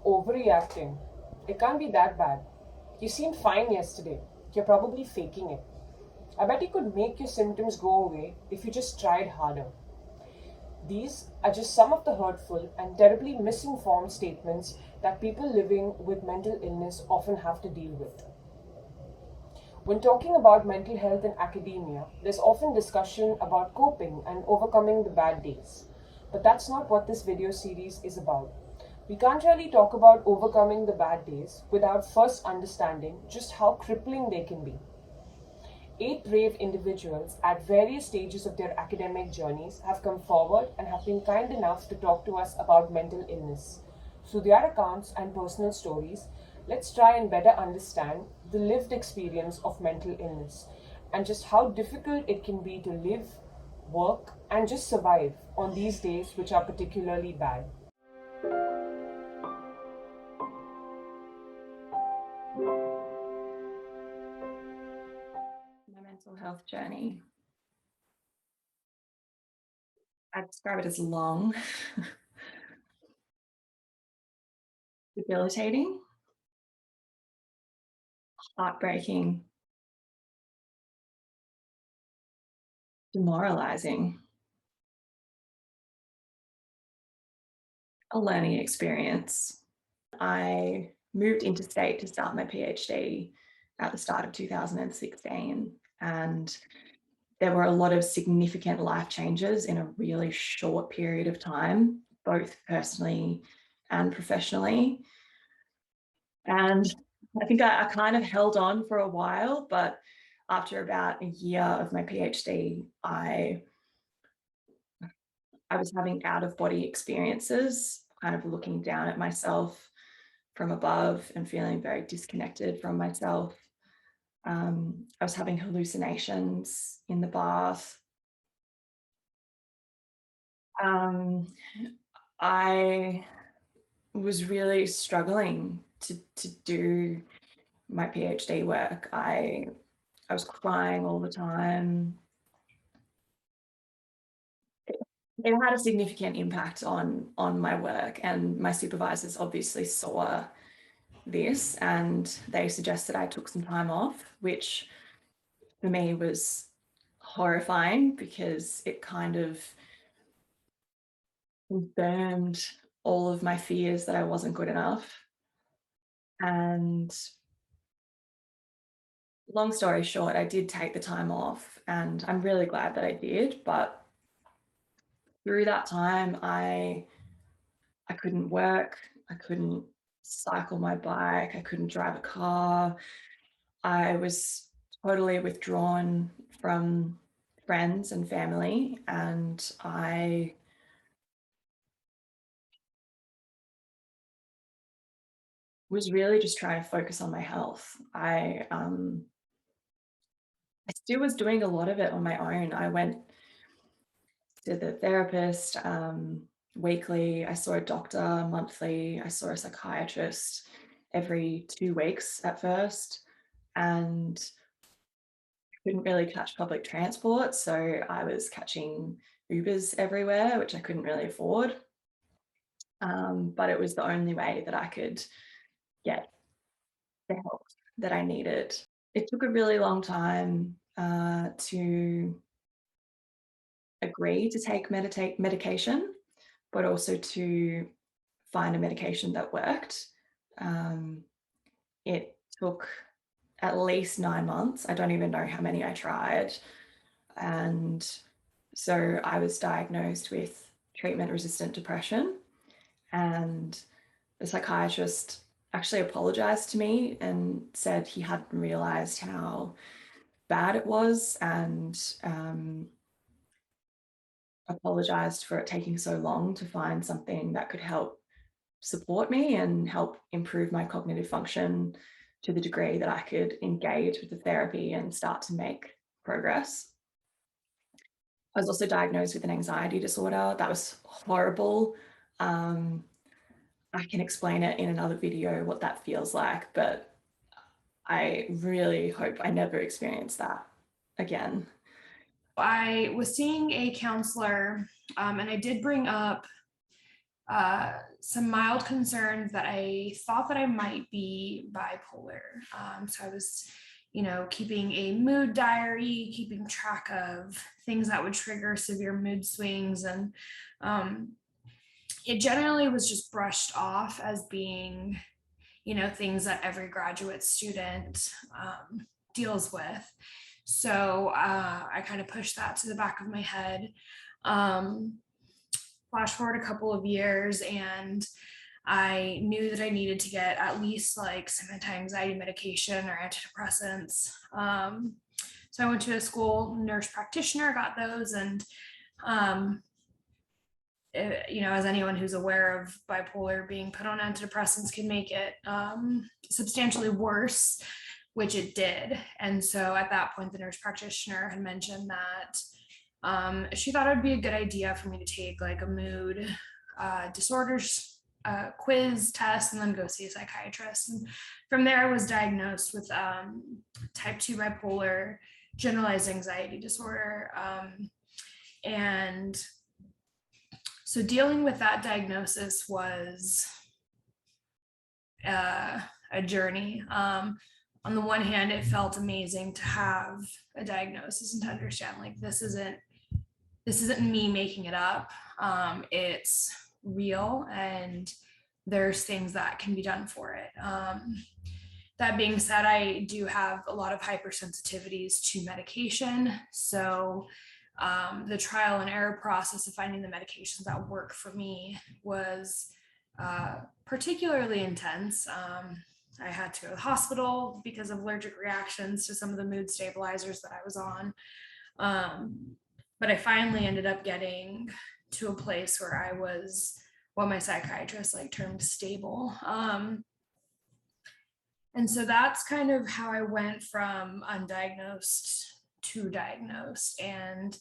overreacting. It can't be that bad. You seemed fine yesterday. You're probably faking it. I bet you could make your symptoms go away if you just tried harder. These are just some of the hurtful and terribly misinformed statements that people living with mental illness often have to deal with. When talking about mental health in academia, there's often discussion about coping and overcoming the bad days. But that's not what this video series is about. We can't really talk about overcoming the bad days without first understanding just how crippling they can be. 8 brave individuals at various stages of their academic journeys have come forward and have been kind enough to talk to us about mental illness. Through their accounts and personal stories, let's try and better understand the lived experience of mental illness and just how difficult it can be to live, work, and just survive on these days which are particularly bad. My mental health journey. I'd describe it as long, debilitating, heartbreaking, demoralizing, a learning experience. I moved interstate to start my PhD at the start of 2016, and there were a lot of significant life changes in a really short period of time, both personally and professionally. And I think I kind of held on for a while, but after about a year of my PhD, I was having out of body experiences, kind of looking down at myself from above and feeling very disconnected from myself. I was having hallucinations in the bath. Um, I was really struggling to do my PhD work. I was crying all the time. It had a significant impact on my work, and my supervisors obviously saw this and they suggested I took some time off, which for me was horrifying because it kind of confirmed all of my fears that I wasn't good enough. And long story short, I did take the time off and I'm really glad that I did. But through that time, I couldn't work, I couldn't cycle my bike, I couldn't drive a car. I was totally withdrawn from friends and family, and I was really just trying to focus on my health. I still was doing a lot of it on my own. I went to the therapist weekly. I saw a doctor monthly. I saw a psychiatrist every 2 weeks at first, and couldn't really catch public transport. So I was catching Ubers everywhere, which I couldn't really afford. But it was the only way that I could get the help that I needed. It took a really long time to agree to take medication, but also to find a medication that worked. Um, it took at least 9 months. I don't even know how many I tried. And so I was diagnosed with treatment-resistant depression, and the psychiatrist actually apologized to me and said he hadn't realized how bad it was, and apologized for it taking so long to find something that could help support me and help improve my cognitive function to the degree that I could engage with the therapy and start to make progress. I was also diagnosed with an anxiety disorder. That was horrible. Um, I can explain it in another video what that feels like, but I really hope I never experience that again. I was seeing a counselor, and I did bring up some mild concerns that I thought that I might be bipolar. So I was, keeping a mood diary, keeping track of things that would trigger severe mood swings. And it generally was just brushed off as being, things that every graduate student deals with. So I kind of pushed that to the back of my head. Um, Flash forward a couple of years, and I knew that I needed to get at least like some anti-anxiety medication or antidepressants. So I went to a school nurse practitioner, got those, and um, as anyone who's aware of bipolar, being put on antidepressants can make it substantially worse, which it did. And so at that point, the nurse practitioner had mentioned that she thought it would be a good idea for me to take like a mood disorders quiz test and then go see a psychiatrist. And from there, I was diagnosed with type 2 bipolar, generalized anxiety disorder. And so dealing with that diagnosis was a journey. On the one hand, it felt amazing to have a diagnosis and to understand like this isn't me making it up. It's real, and there's things that can be done for it. That being said, I do have a lot of hypersensitivities to medication. So the trial and error process of finding the medications that work for me was particularly intense. I had to go to the hospital because of allergic reactions to some of the mood stabilizers that I was on. But I finally ended up getting to a place where I was what my psychiatrist like termed stable. And so that's kind of how I went from undiagnosed to diagnosed. And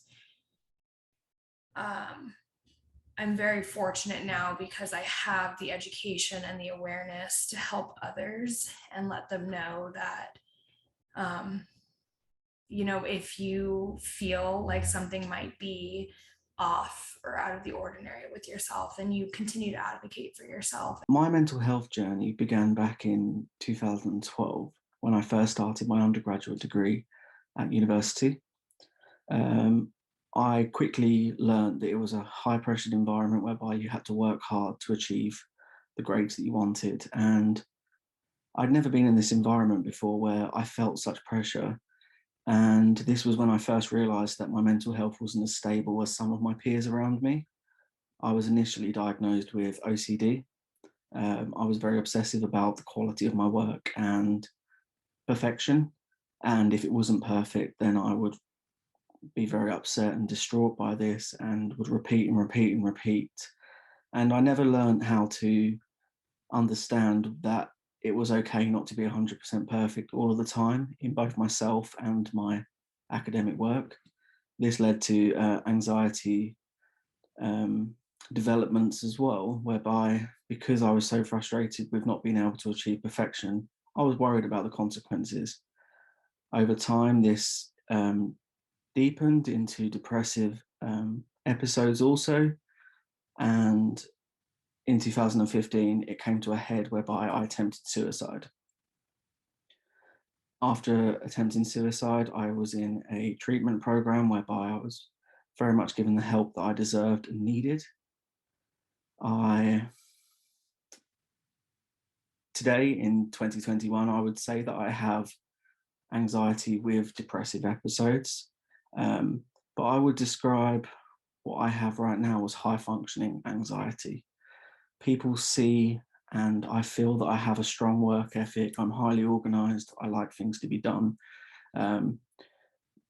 I'm very fortunate now because I have the education and the awareness to help others and let them know that, if you feel like something might be off or out of the ordinary with yourself, then you continue to advocate for yourself. My mental health journey began back in 2012 when I first started my undergraduate degree at university. I quickly learned that it was a high-pressured environment whereby you had to work hard to achieve the grades that you wanted. And I'd never been in this environment before where I felt such pressure. And this was when I first realized that my mental health wasn't as stable as some of my peers around me. I was initially diagnosed with OCD. I was very obsessive about the quality of my work and perfection. And if it wasn't perfect, then I would be very upset and distraught by this and would repeat and repeat and repeat. And I never learned how to understand that it was okay not to be 100% perfect all of the time in both myself and my academic work. This led to anxiety developments as well, whereby because I was so frustrated with not being able to achieve perfection, I was worried about the consequences. Over time, this deepened into depressive episodes also, and in 2015, it came to a head whereby I attempted suicide. After attempting suicide, I was in a treatment program whereby I was very much given the help that I deserved and needed. Today in 2021, I would say that I have anxiety with depressive episodes, but I would describe what I have right now as high functioning anxiety. People see and I feel that I have a strong work ethic. I'm highly organized. I like things to be done in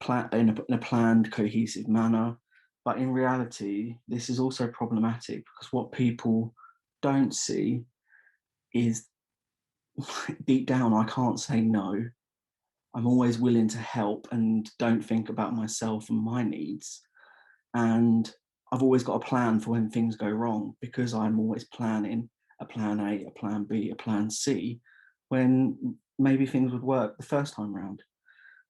a planned, cohesive manner. But in reality, this is also problematic because what people don't see is deep down, I can't say no. I'm always willing to help and don't think about myself and my needs. And I've always got a plan for when things go wrong because I'm always planning a plan A, a plan B, a plan C, when maybe things would work the first time round.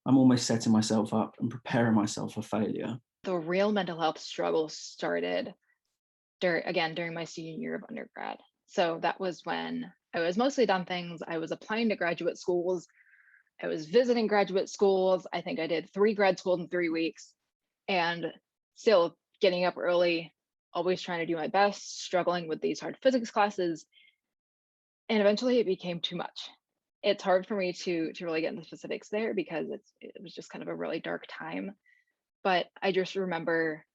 I'm almost setting myself up and preparing myself for failure. The real mental health struggle started during my senior year of undergrad. So that was when I was mostly done things. I was applying to graduate schools. I was visiting graduate schools. I think I did 3 grad schools in 3 weeks, and still getting up early, always trying to do my best, struggling with these hard physics classes. And eventually it became too much. It's hard for me to really get into specifics there because it was just kind of a really dark time. But I just remember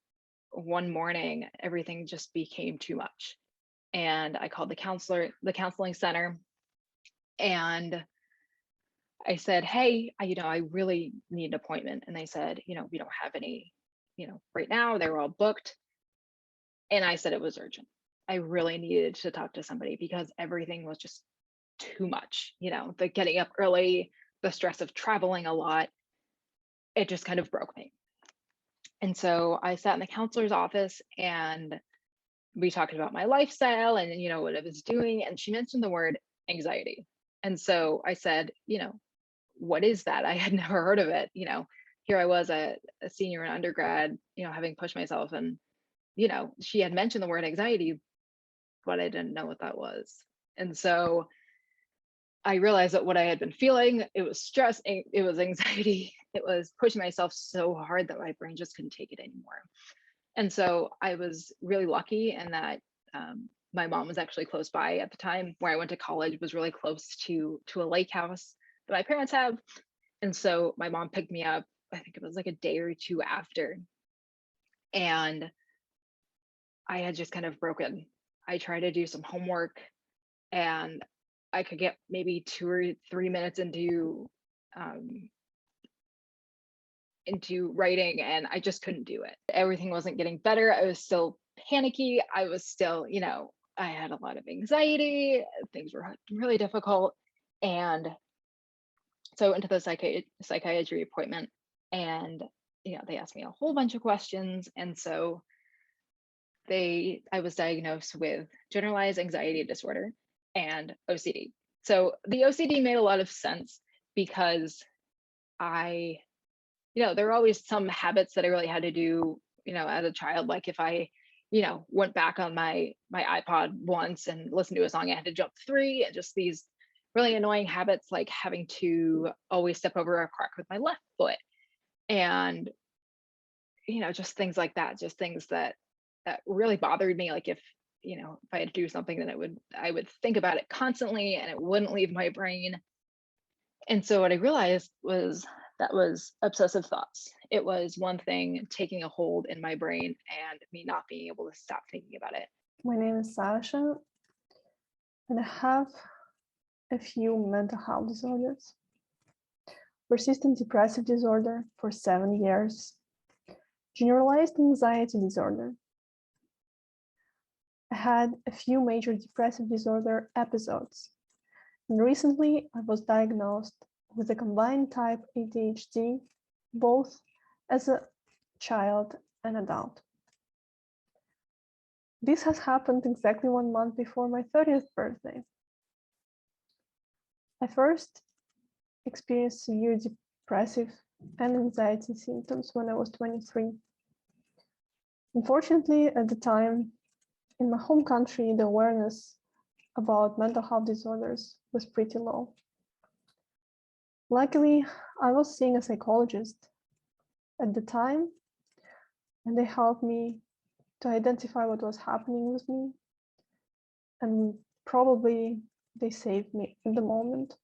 one morning, everything just became too much. And I called the counseling center, and I said, hey, I really need an appointment. And they said, we don't have any, right now. They were all booked. And I said it was urgent. I really needed to talk to somebody because everything was just too much. The getting up early, the stress of traveling a lot, it just kind of broke me. And so I sat in the counselor's office, and we talked about my lifestyle and what I was doing. And she mentioned the word anxiety. And so I said, what is that? I had never heard of it. Here I was a senior in undergrad, having pushed myself, and she had mentioned the word anxiety, but I didn't know what that was. And so I realized that what I had been feeling, it was stress, it was anxiety, it was pushing myself so hard that my brain just couldn't take it anymore. And so I was really lucky in that my mom was actually close by at the time. Where I went to college was really close to a lake house that my parents have. And so my mom picked me up, I think it was like a day or 2 after. And I had just kind of broken. I tried to do some homework, and I could get maybe 2 or 3 minutes into writing, and I just couldn't do it. Everything wasn't getting better. I was still panicky. I was still, I had a lot of anxiety. Things were really difficult. And so I went to the psychiatry appointment, and they asked me a whole bunch of questions. And so I was diagnosed with generalized anxiety disorder and OCD. So the OCD made a lot of sense because there were always some habits that I really had to do, as a child. Like if I, went back on my iPod once and listened to a song, I had to jump 3, and just these really annoying habits, like having to always step over a crack with my left foot, and just things like that, just things that really bothered me. Like if I had to do something, then I would think about it constantly, and it wouldn't leave my brain. And so what I realized was that was obsessive thoughts. It was one thing taking a hold in my brain and me not being able to stop thinking about it. My name is Sasha, and I have a few mental health disorders. Persistent depressive disorder for 7 years. Generalized anxiety disorder. I had a few major depressive disorder episodes, and recently I was diagnosed with a combined type ADHD, both as a child and adult. This has happened exactly 1 month before my 30th birthday. I first experienced severe depressive and anxiety symptoms when I was 23. Unfortunately, at the time, in my home country, the awareness about mental health disorders was pretty low. Luckily, I was seeing a psychologist at the time, and they helped me to identify what was happening with me, and probably they saved me in the moment.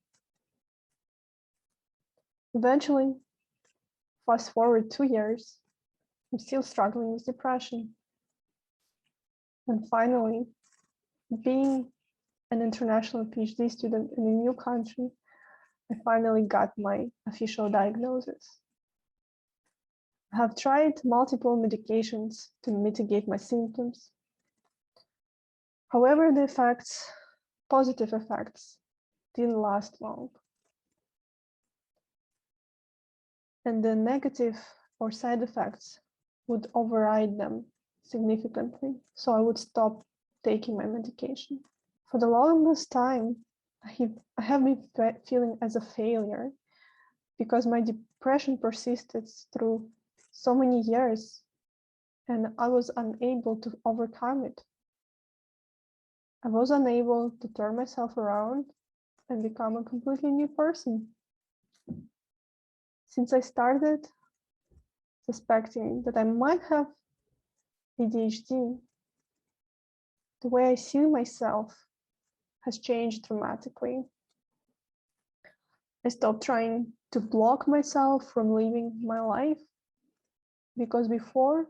Eventually, fast forward 2 years, I'm still struggling with depression. And finally, being an international PhD student in a new country, I finally got my official diagnosis. I have tried multiple medications to mitigate my symptoms. However, the positive effects, didn't last long. And the negative or side effects would override them significantly, so I would stop taking my medication. For the longest time, I have been feeling as a failure because my depression persisted through so many years, and I was unable to overcome it. I was unable to turn myself around and become a completely new person. Since I started suspecting that I might have ADHD, the way I see myself has changed dramatically. I stopped trying to block myself from living my life, because before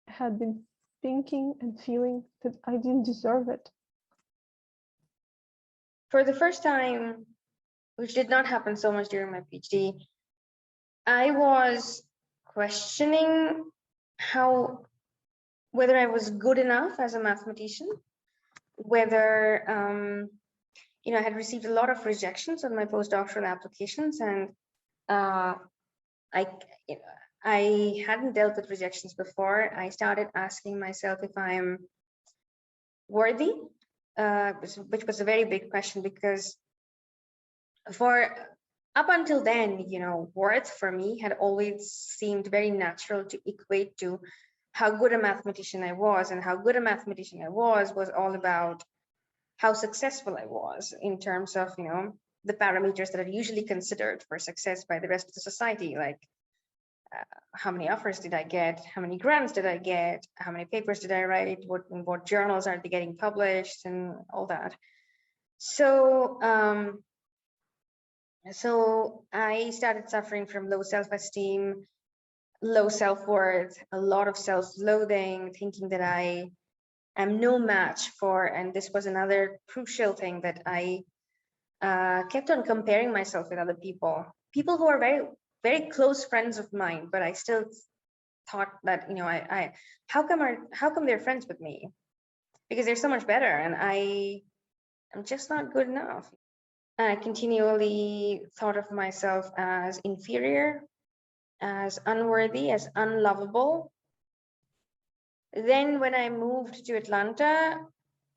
I had been thinking and feeling that I didn't deserve it. For the first time, which did not happen so much during my PhD, I was questioning whether I was good enough as a mathematician, whether I had received a lot of rejections on my postdoctoral applications, and I hadn't dealt with rejections before. I started asking myself if I'm worthy, which was a very big question, because up until then, worth for me had always seemed very natural to equate to how good a mathematician I was, and how good a mathematician I was all about how successful I was in terms of, the parameters that are usually considered for success by the rest of the society, like how many offers did I get, how many grants did I get, how many papers did I write, what journals are they getting published, and all that. So I started suffering from low self-esteem, low self-worth, a lot of self-loathing, thinking that I am no match for, and this was another crucial thing, that I kept on comparing myself with other people who are very, very close friends of mine, but I still thought that, how come they're friends with me? Because they're so much better, and I'm just not good enough. I continually thought of myself as inferior, as unworthy, as unlovable. Then when I moved to Atlanta,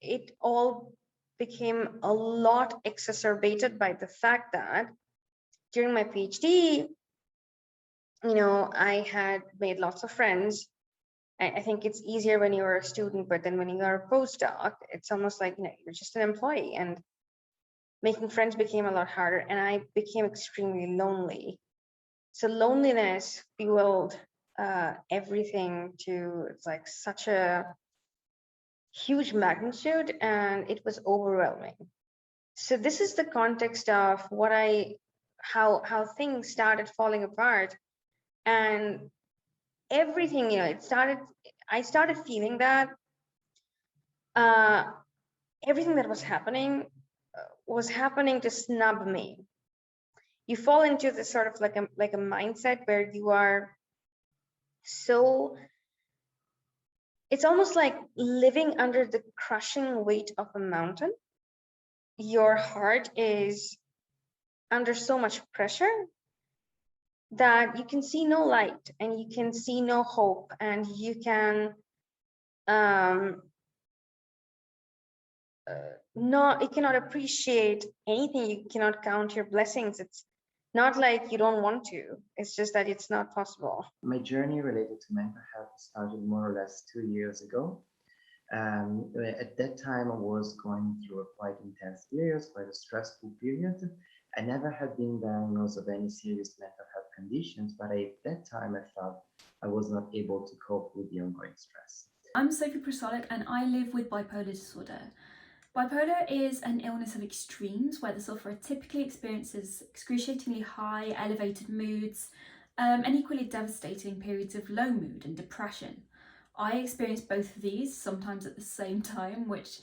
it all became a lot exacerbated by the fact that during my PhD, I had made lots of friends. I think it's easier when you're a student, but then when you are a postdoc, it's almost like, you're just an employee, and making friends became a lot harder, and I became extremely lonely. So loneliness fueled everything to, it's like such a huge magnitude, and it was overwhelming. So this is the context of how things started falling apart, and everything, I started feeling that everything that was happening to snub me. You fall into this sort of like a mindset where you are so, it's almost like living under the crushing weight of a mountain. Your heart is under so much pressure that you can see no light, and you can see no hope, and you can you cannot appreciate anything. You cannot count your blessings. It's not like you don't want to, it's just that it's not possible. My journey related to mental health started more or less 2 years ago. At that time, I was going through a quite intense period, quite a stressful period. I never had been diagnosed of any serious mental health conditions, but at that time I felt I was not able to cope with the ongoing stress. I'm Sophie Prasolic, and I live with bipolar disorder. Bipolar is an illness of extremes where the sufferer typically experiences excruciatingly high, elevated moods, and equally devastating periods of low mood and depression. I experience both of these sometimes at the same time, which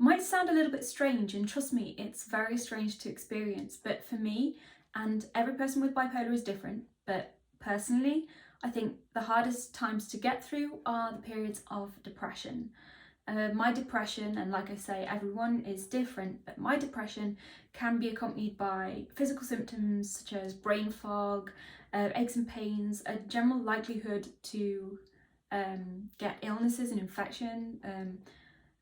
might sound a little bit strange, and trust me, it's very strange to experience, but for me, and every person with bipolar is different, but personally, I think the hardest times to get through are the periods of depression. My depression, and like I say, everyone is different, but my depression can be accompanied by physical symptoms such as brain fog, aches and pains, a general likelihood to get illnesses and infection,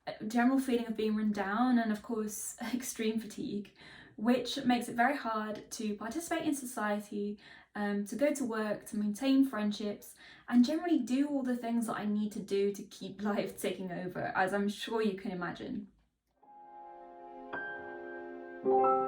a general feeling of being run down, and of course extreme fatigue, which makes it very hard to participate in society, to go to work, to maintain friendships, and generally do all the things that I need to do to keep life ticking over, as I'm sure you can imagine. you.